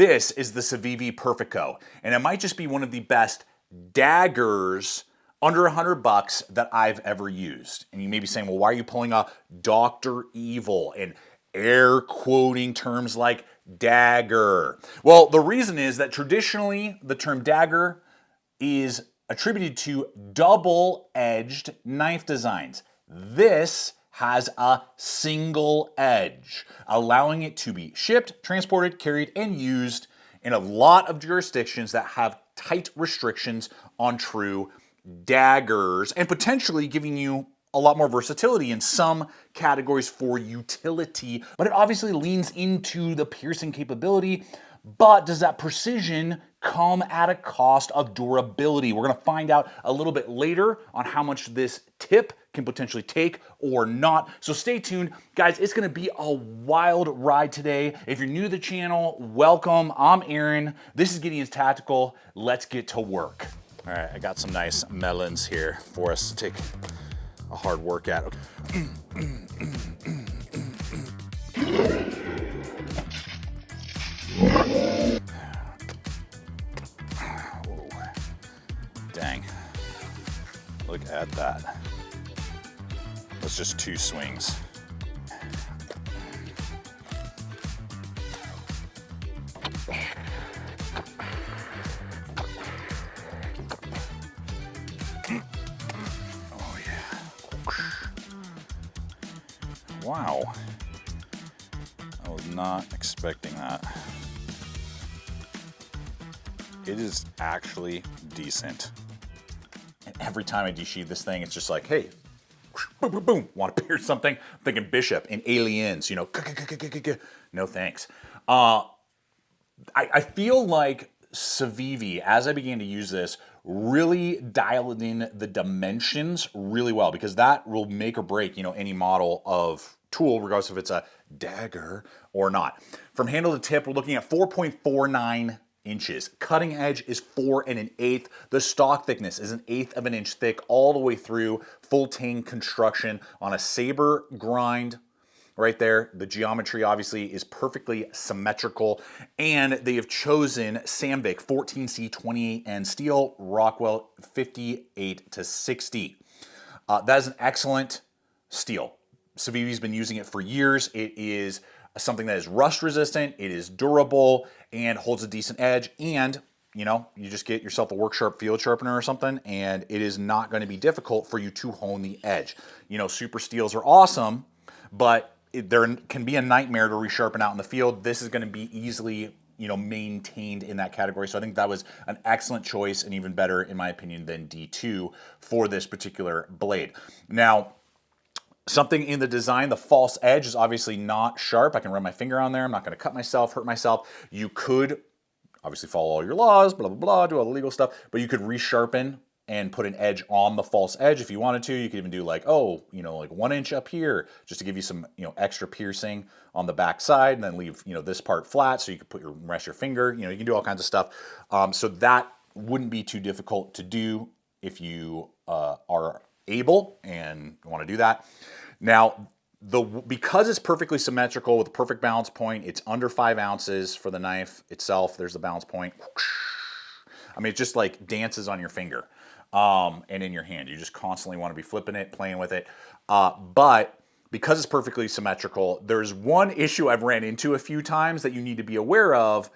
This is the Civivi Perfrico, and it might just be one of the best daggers under $100 that I've ever used. And you may be saying, well, why are you pulling a Dr. Evil and air quoting terms like dagger? Well, the reason is that traditionally the term dagger is attributed to double-edged knife designs. This has a single edge, allowing it to be shipped, transported, carried, and used in a lot of jurisdictions that have tight restrictions on true daggers, and potentially giving you a lot more versatility in some categories for utility. But it obviously leans into the piercing capability. But does that precision come at a cost of durability? We're gonna find out a little bit later on how much this tip can potentially take or not. So stay tuned. Guys, it's gonna be a wild ride today. If you're new to the channel, welcome. I'm Aaron. This is Gideonstactical. Let's get to work. All right, I got some nice melons here for us to take a hard work at. Okay. Dang. Look at that. That's just 2 swings. Oh yeah. Wow. I was not expecting that. It is actually decent. And every time I desheathe this thing, it's just like, hey, boom, boom, boom. Want to pierce something? I'm thinking Bishop in Aliens, you know, no thanks. I feel like Civivi, as I began to use this, really dialed in the dimensions really well, because that will make or break, you know, any model of tool, regardless if it's a dagger or not. From handle to tip, we're looking at 4.49 inches. Cutting edge is 4 1/8. The stock thickness is 1/8 of an inch thick all the way through. Full tang construction on a saber grind right there. The geometry obviously is perfectly symmetrical, and they have chosen Sandvik 14C28N steel, Rockwell 58-60. That is an excellent steel. Civivi's been using it for years. It is something that is rust resistant, it is durable, and holds a decent edge. And you know, you just get yourself a work sharp field sharpener or something, and it is not going to be difficult for you to hone the edge. You know, super steels are awesome, but there can be a nightmare to resharpen out in the field. This is going to be easily, you know, maintained in that category. So I think that was an excellent choice, and even better, in my opinion, than D2 for this particular blade. Now, something in the design, the false edge is obviously not sharp. I can run my finger on there. I'm not going to cut myself, hurt myself. You could obviously follow all your laws, blah, blah, blah, do all the legal stuff, but you could resharpen and put an edge on the false edge if you wanted to. You could even do like, oh, you know, like 1 inch up here, just to give you some, you know, extra piercing on the back side, and then leave, you know, this part flat so you could put rest your finger. You know, you can do all kinds of stuff. So that wouldn't be too difficult to do if you are able and want to do that. Now, because it's perfectly symmetrical with a perfect balance point, it's under 5 ounces for the knife itself. There's the balance point. I mean, it just like dances on your finger and in your hand. You just constantly want to be flipping it, playing with it. But because it's perfectly symmetrical, there's one issue I've ran into a few times that you need to be aware of,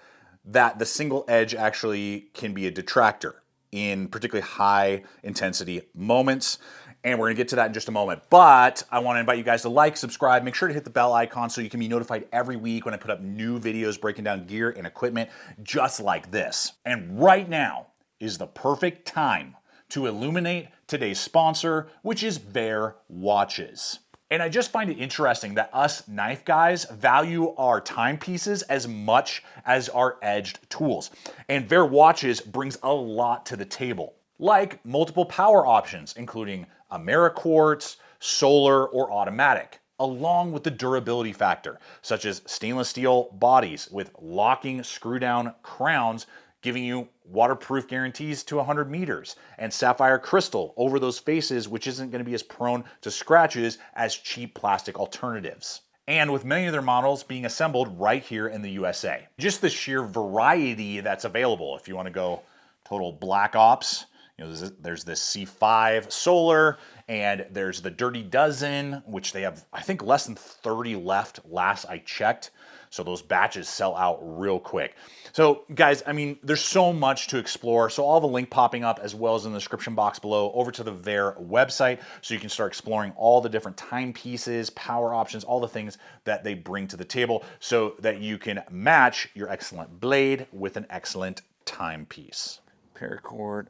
that the single edge actually can be a detractor in particularly high intensity moments. And we're gonna get to that in just a moment. But I wanna invite you guys to like, subscribe, make sure to hit the bell icon so you can be notified every week when I put up new videos breaking down gear and equipment just like this. And right now is the perfect time to illuminate today's sponsor, which is Veer Watches. And I just find it interesting that us knife guys value our timepieces as much as our edged tools. And Veer Watches brings a lot to the table, like multiple power options, including Ameriquartz, solar, or automatic, along with the durability factor, such as stainless steel bodies with locking screw-down crowns, giving you waterproof guarantees to 100 meters, and sapphire crystal over those faces, which isn't going to be as prone to scratches as cheap plastic alternatives. and with many of their models being assembled right here in the USA. Just the sheer variety that's available. If you want to go total Black Ops, you know, there's this C5 Solar, and there's the Dirty Dozen, which they have, I think, less than 30 left last I checked. So those batches sell out real quick. So guys, I mean, there's so much to explore. So I'll have a link popping up as well as in the description box below over to the Veer website so you can start exploring all the different timepieces, power options, all the things that they bring to the table so that you can match your excellent blade with an excellent timepiece. Paracord.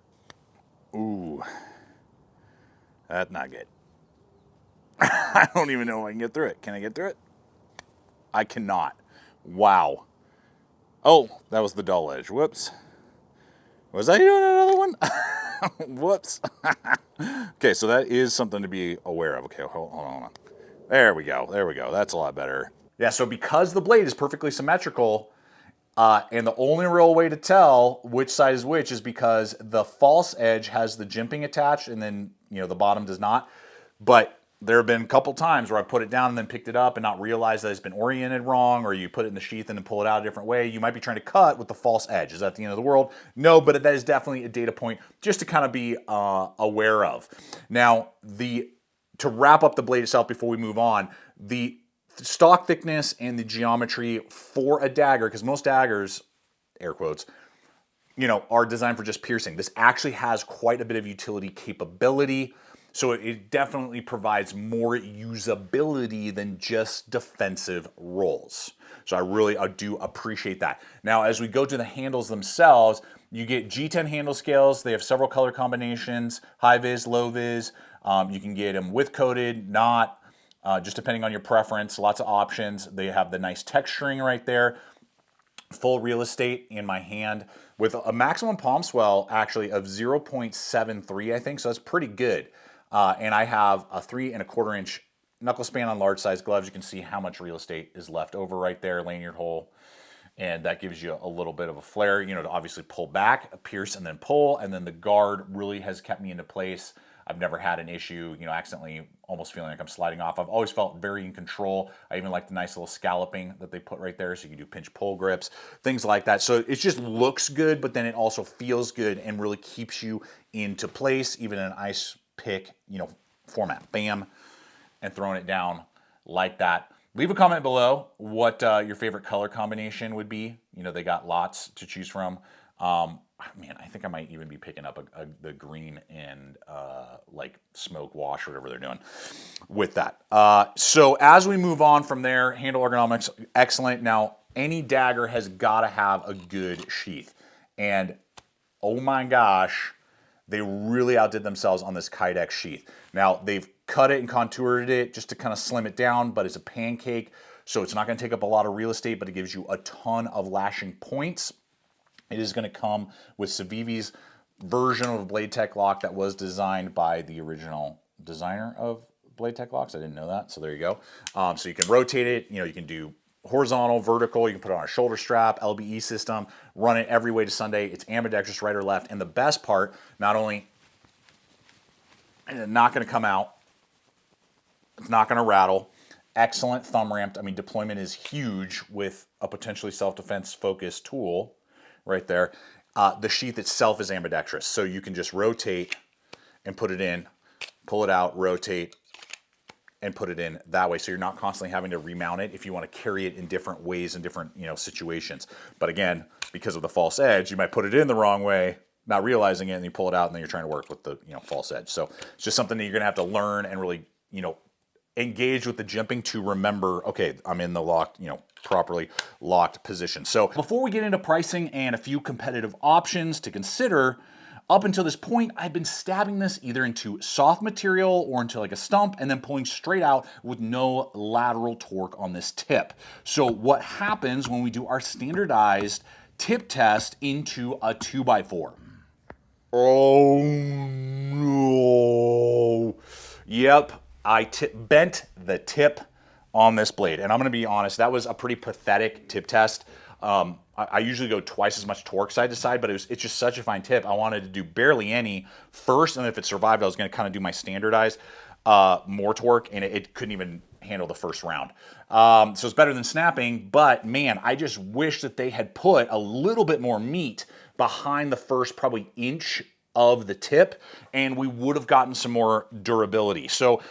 Ooh, that's not good. I don't even know if I can get through it. Can I get through it? I cannot. Wow. Oh, that was the dull edge. Whoops. Was I doing another one? Whoops. Okay, so that is something to be aware of. Okay, hold on. There we go. There we go. That's a lot better. Yeah, so because the blade is perfectly symmetrical, and the only real way to tell which side is which is because the false edge has the jimping attached and then, you know, the bottom does not. But there have been a couple times where I put it down and then picked it up and not realized that it's been oriented wrong, or you put it in the sheath and then pull it out a different way. You might be trying to cut with the false edge. Is that the end of the world? No, but that is definitely a data point just to kind of be aware of. Now, to wrap up the blade itself before we move on, the stock thickness and the geometry for a dagger, because most daggers, air quotes, you know, are designed for just piercing. This actually has quite a bit of utility capability. So it definitely provides more usability than just defensive roles. So I do appreciate that. Now, as we go to the handles themselves, you get G10 handle scales. They have several color combinations, high vis, low vis. You can get them with coated, not, just depending on your preference. Lots of options. They have the nice texturing right there. Full real estate in my hand with a maximum palm swell actually of 0.73, I think. So that's pretty good. And I have a 3 1/4 inch knuckle span on large size gloves. You can see how much real estate is left over right there, lanyard hole. And that gives you a little bit of a flare, you know, to obviously pull back, pierce, and then pull. And then the guard really has kept me into place. I've never had an issue, you know, accidentally almost feeling like I'm sliding off. I've always felt very in control. I even like the nice little scalloping that they put right there so you can do pinch pull grips, things like that. So it just looks good, but then it also feels good and really keeps you into place, even in an ice pick, you know, format. Bam, and throwing it down like that. Leave a comment below what your favorite color combination would be. You know, they got lots to choose from. Man, I think I might even be picking up the green and like smoke wash or whatever they're doing with that. So as we move on from there, handle ergonomics, excellent. Now, any dagger has got to have a good sheath. And oh my gosh, they really outdid themselves on this Kydex sheath. Now, they've cut it and contoured it just to kind of slim it down, but it's a pancake, so it's not going to take up a lot of real estate, but it gives you a ton of lashing points. It is going to come with Civivi's version of a Bladehq lock that was designed by the original designer of Bladehq locks. I didn't know that, so there you go. So you can rotate it. You know, you can do horizontal, vertical. You can put it on a shoulder strap, LBE system, run it every way to Sunday. It's ambidextrous, right or left. And the best part, not only is it not going to come out, it's not going to rattle. Excellent thumb ramped. I mean, deployment is huge with a potentially self-defense focused tool right there. The sheath itself is ambidextrous, so you can just rotate and put it in, pull it out, rotate, and put it in that way. So you're not constantly having to remount it if you want to carry it in different ways in different, you know, situations. But again, because of the false edge, you might put it in the wrong way, not realizing it, and you pull it out, and then you're trying to work with the, you know, false edge. So it's just something that you're going to have to learn and really, you know, engage with the jimping to remember, okay, I'm in the locked, you know, properly locked position. So before we get into pricing and a few competitive options to consider, up until this point, I've been stabbing this either into soft material or into like a stump and then pulling straight out with no lateral torque on this tip. So what happens when we do our standardized tip test into a 2x4? Oh no. Yep, I bent the tip on this blade. And I'm gonna be honest, that was a pretty pathetic tip test. I usually go twice as much torque side to side, but it's just such a fine tip. I wanted to do barely any first, and if it survived, I was gonna kind of do my standardized more torque, and it couldn't even handle the first round. So it's better than snapping, but man, I just wish that they had put a little bit more meat behind the first probably inch of the tip, and we would have gotten some more durability. So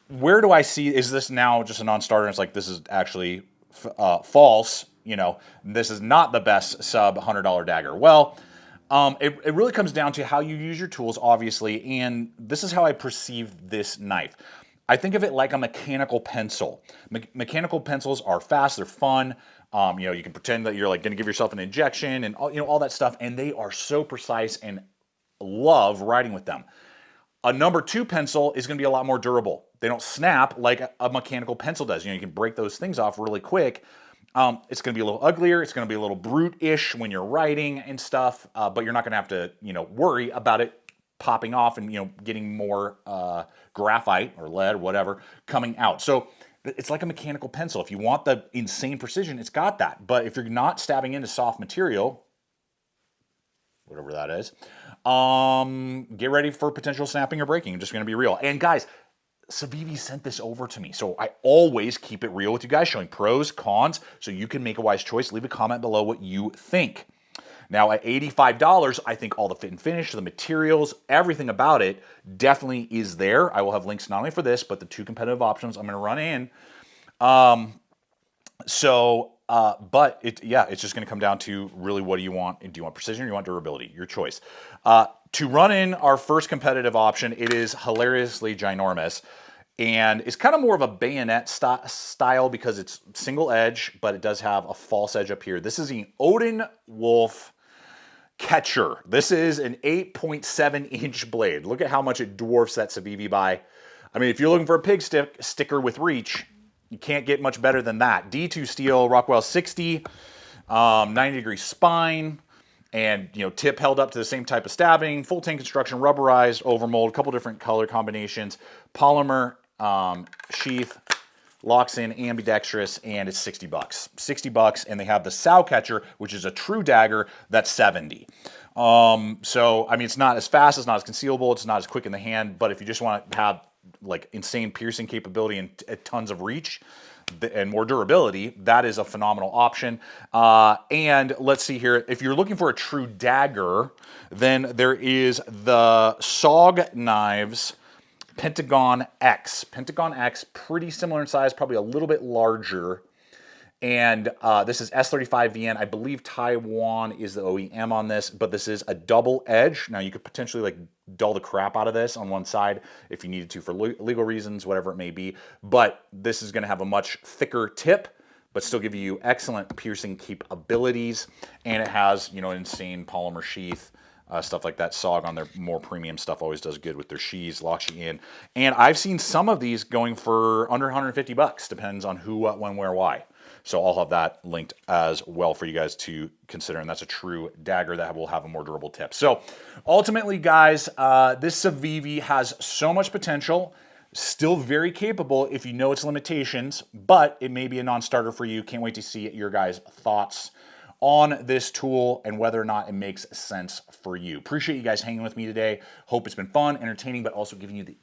where do I see, is this now just a non-starter? It's like, this is actually false, you know, this is not the best sub $100 dagger. Well, it really comes down to how you use your tools, obviously, and this is how I perceive this knife. I think of it like a mechanical pencil. Mechanical pencils are fast, they're fun. You know, you can pretend that you're like going to give yourself an injection and all, you know, all that stuff, and they are so precise and love writing with them. A number 2 pencil is going to be a lot more durable. They don't snap like a mechanical pencil does. You know, you can break those things off really quick. It's going to be a little uglier. It's going to be a little brute-ish when you're writing and stuff, but you're not going to have to, you know, worry about it popping off and, you know, getting more graphite or lead or whatever coming out. So it's like a mechanical pencil. If you want the insane precision, it's got that. But if you're not stabbing into soft material, whatever that is, get ready for potential snapping or breaking. I'm just going to be real. And guys, Civivi sent this over to me, so I always keep it real with you guys, showing pros, cons, so you can make a wise choice. Leave a comment below what you think. Now, at $85, I think all the fit and finish, the materials, everything about it definitely is there. I will have links not only for this, but the 2 competitive options I'm going to run in. But it's just going to come down to really, what do you want? Do you want precision or do you want durability? Your choice. To run in our first competitive option, it is hilariously ginormous, and it's kind of more of a bayonet style because it's single edge, but it does have a false edge up here. This is the ODENWOLF catcher. This is an 8.7-inch blade. Look at how much it dwarfs that Civivi by. I mean, if you're looking for a pig sticker with reach, you can't get much better than that. D2 steel, Rockwell 60, 90-degree spine, and, you know, tip held up to the same type of stabbing, full tank construction, rubberized, overmold, a couple different color combinations, polymer, sheath, locks in, ambidextrous, and it's $60. $60, and they have the sow catcher, which is a true dagger, that's $70. So, I mean, it's not as fast, it's not as concealable, it's not as quick in the hand, but if you just want to have like insane piercing capability and tons of reach and more durability, that is a phenomenal option. And let's see here, if you're looking for a true dagger, then there is the SOG knives Pentagon X. Pentagon X, pretty similar in size, probably a little bit larger. And this is S35VN. I believe Taiwan is the OEM on this, but this is a double edge. Now, you could potentially like dull the crap out of this on one side if you needed to for legal reasons, whatever it may be. But this is going to have a much thicker tip, but still give you excellent piercing capabilities. And it has, you know, insane polymer sheath, stuff like that. SOG on their more premium stuff always does good with their sheaths, locks you in. And I've seen some of these going for under $150. Depends on who, what, when, where, why. So I'll have that linked as well for you guys to consider, and that's a true dagger that will have a more durable tip. So ultimately, guys, this Civivi has so much potential, still very capable if you know its limitations, but it may be a non-starter for you. Can't wait to see your guys' thoughts on this tool and whether or not it makes sense for you. Appreciate you guys hanging with me today. Hope it's been fun, entertaining, but also giving you the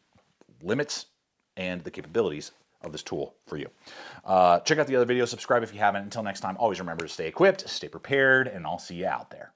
limits and the capabilities of this tool for you. Check out the other videos, subscribe if you haven't. Until next time, always remember to stay equipped, stay prepared, and I'll see you out there.